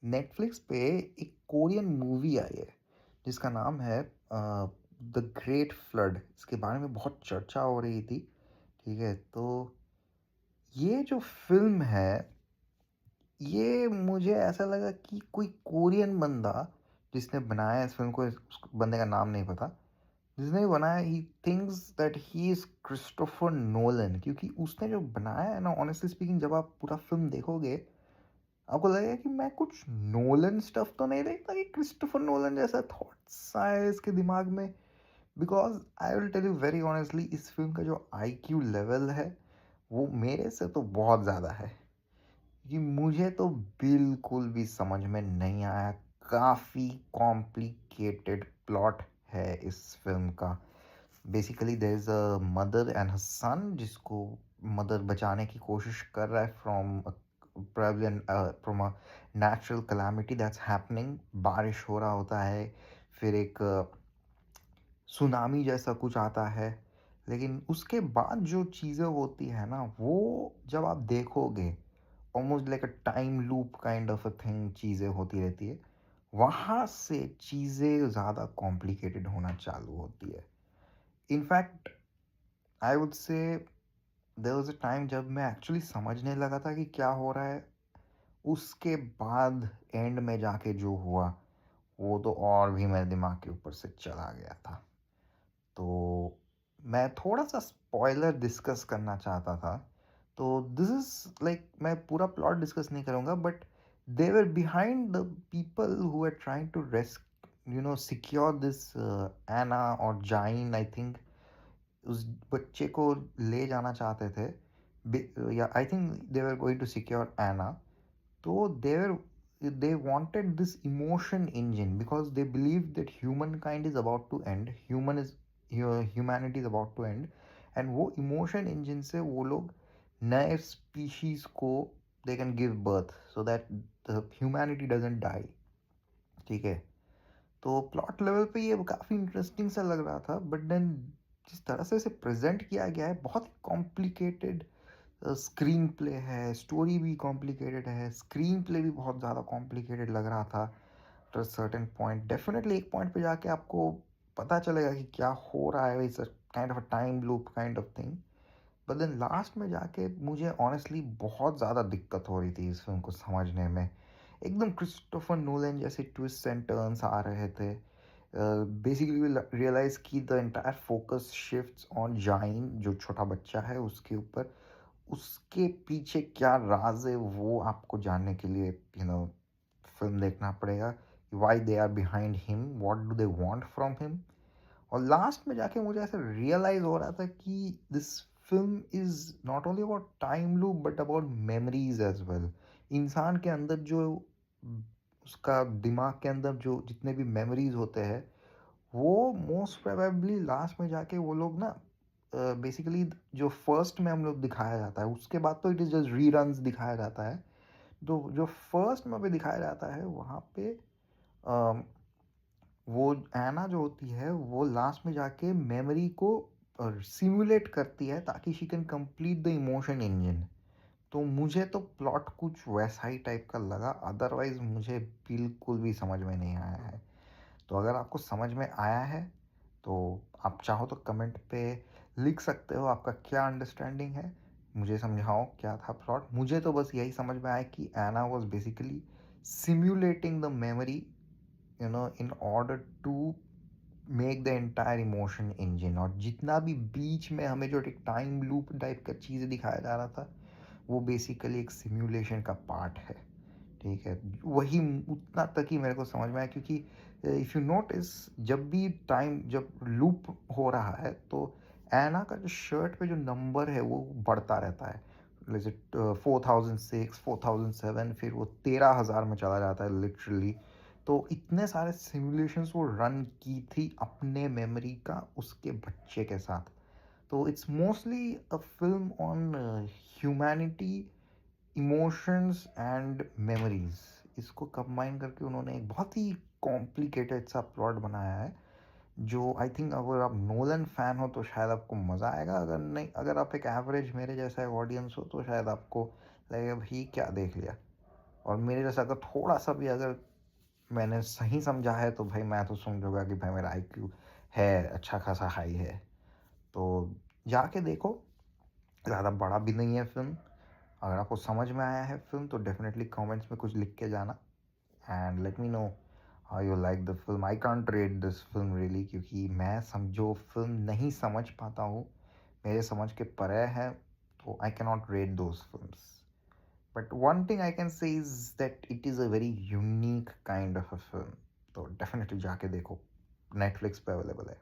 Netflix पे एक Korean movie आई है जिसका नाम है द ग्रेट फ्लड। इसके बारे में बहुत चर्चा हो रही थी। ठीक है, तो ये जो फ़िल्म है, ये मुझे ऐसा लगा कि कोई कोरियन बंदा जिसने बनाया इस फ़िल्म को, उस बंदे का नाम नहीं पता। जिसने बनाया, he thinks that he is Christopher Nolan, क्योंकि उसने जो बनाया है ना, ऑनेस्टली स्पीकिंग जब आप पूरा फ़िल्म देखोगे, आपको लगेगा कि मैं कुछ नोलन स्टफ तो नहीं देखता कि क्रिस्टोफर नोलन जैसा थॉट्स आए इसके दिमाग में। Because I will tell you very honestly, इस फिल्म का जो आईक्यू लेवल है वो मेरे से तो बहुत ज़्यादा है, कि मुझे तो बिल्कुल भी समझ में नहीं आया। काफ़ी कॉम्प्लिकेटेड प्लॉट है इस फिल्म का। Basically there is a mother and her son, जिसको मदर बचाने की कोशिश कर रहा है from a natural calamity that's happening. बारिश हो रहा होता है, फिर एक सुनामी जैसा कुछ आता है। लेकिन उसके बाद जो चीज़ें होती है ना, वो जब आप देखोगे, almost like a time loop kind of a thing चीज़ें होती रहती है। वहाँ से चीज़ें ज़्यादा कॉम्प्लिकेटेड होना चालू होती है। In fact I would say there was a time जब मैं एक्चुअली समझने लगा था कि क्या हो रहा है। उसके बाद एंड में जाके जो हुआ, वो तो और भी मेरे दिमाग के ऊपर से चला गया था। तो मैं थोड़ा-सा स्पॉइलर डिस्कस करना चाहता था। तो दिस इज़ लाइक, मैं पूरा प्लॉट डिस्कस नहीं करूँगा, but they were behind the people who are trying to secure this Anna और जाइन, आई थिंक। उस बच्चे को ले जाना चाहते थे। या I think they were going to secure Anna. तो they wanted this emotion engine because they believed that humankind is about to end, humanity is about to end। and वो emotion engine से वो लोग नए species को they can give birth so that the humanity doesn't die। ठीक है, तो plot level पे ये काफ़ी इंटरेस्टिंग सा लग रहा था, बट देन जिस तरह से इसे प्रेजेंट किया गया है, बहुत ही कॉम्प्लिकेटेड स्क्रीन प्ले है, स्टोरी भी कॉम्प्लिकेटेड है, स्क्रीन प्ले भी बहुत ज़्यादा कॉम्प्लिकेटेड लग रहा था। टू सर्टेन पॉइंट, डेफिनेटली एक पॉइंट पे जाके आपको पता चलेगा कि क्या हो रहा है। It's kind of a time loop kind of thing. But then last में जाके मुझे ऑनेस्टली बहुत ज़्यादा दिक्कत हो रही थी इस फिल्म को समझने में। एकदम क्रिस्टोफर नोलन जैसे ट्विस्ट एंड टर्न्स आ रहे थे। बेसिकली रियलाइज की the entire focus shifts on जाइन, जो छोटा बच्चा है उसके ऊपर। उसके पीछे क्या राज है वो आपको जानने के लिए फिल्म देखना पड़ेगा। Why they are behind him, what do they want from him. और लास्ट में जाके मुझे ऐसा रियलाइज हो रहा था कि this film is not only about time loop but about memories as well. इंसान के अंदर जो उसका दिमाग के अंदर जो जितने भी मेमोरीज होते हैं, वो मोस्ट प्रोबेबली लास्ट में जाके वो लोग ना, बेसिकली जो फर्स्ट में हम लोग दिखाया जाता है, उसके बाद तो इट इज़ जस्ट रीरन्स दिखाया जाता है। तो जो फर्स्ट में भी दिखाया जाता है वहाँ पे अ, वो ऐना जो होती है वो लास्ट में जाके मेमोरी को सिमुलेट करती है ताकि she can complete the emotion engine. तो मुझे तो प्लॉट कुछ वैसा ही टाइप का लगा, अदरवाइज मुझे बिल्कुल भी समझ में नहीं आया है। तो अगर आपको समझ में आया है तो आप चाहो तो कमेंट पे लिख सकते हो आपका क्या अंडरस्टैंडिंग है। मुझे समझाओ क्या था प्लॉट। मुझे तो बस यही समझ में आया कि Anna was basically simulating the memory, in order to make the entire emotion engine. और जितना भी बीच में हमें जो एक टाइम लूप टाइप का चीज़ दिखाया जा रहा था, वो बेसिकली एक सिम्युलेशन का पार्ट है। ठीक है, वही उतना तक ही मेरे को समझ में आया, क्योंकि इफ़ यू नोटिस, जब भी टाइम जब लूप हो रहा है तो एना का जो शर्ट पे जो नंबर है वो बढ़ता रहता है। जैसे 4006, 4007, फिर वो 13,000 में चला जाता है लिटरली। तो इतने सारे सिमुलेशंस वो रन की थी अपने मेमोरी का उसके बच्चे के साथ। तो it's mostly a film on humanity, emotions and memories. इसको कंबाइन करके उन्होंने एक बहुत ही कॉम्प्लिकेटेड सा प्लॉट बनाया है, जो आई थिंक अगर आप नोलन फैन हो तो शायद आपको मज़ा आएगा। अगर नहीं, अगर आप एक एवरेज मेरे जैसा ऑडियंस हो तो शायद आपको लगेगा भाई क्या देख लिया। और मेरे जैसा अगर थोड़ा-सा भी अगर मैंने सही समझा है तो भाई मैं तो समझूँगा कि भाई मेरा आईक्यू है, अच्छा खासा हाई है। तो जाके देखो, ज़्यादा बड़ा भी नहीं है फ़िल्म। अगर आपको समझ में आया है फ़िल्म तो डेफ़िनेटली कमेंट्स में कुछ लिख के जाना and let me know how you like the film. I can't rate this film really, क्योंकि मैं जो फ़िल्म नहीं समझ पाता हूँ, मेरे समझ के परे है, तो I can not rate those films. But one thing I can say is that it is a very unique kind of a film. तो डेफ़िनेटली जाके देखो, नेटफ्लिक्स पे अवेलेबल है।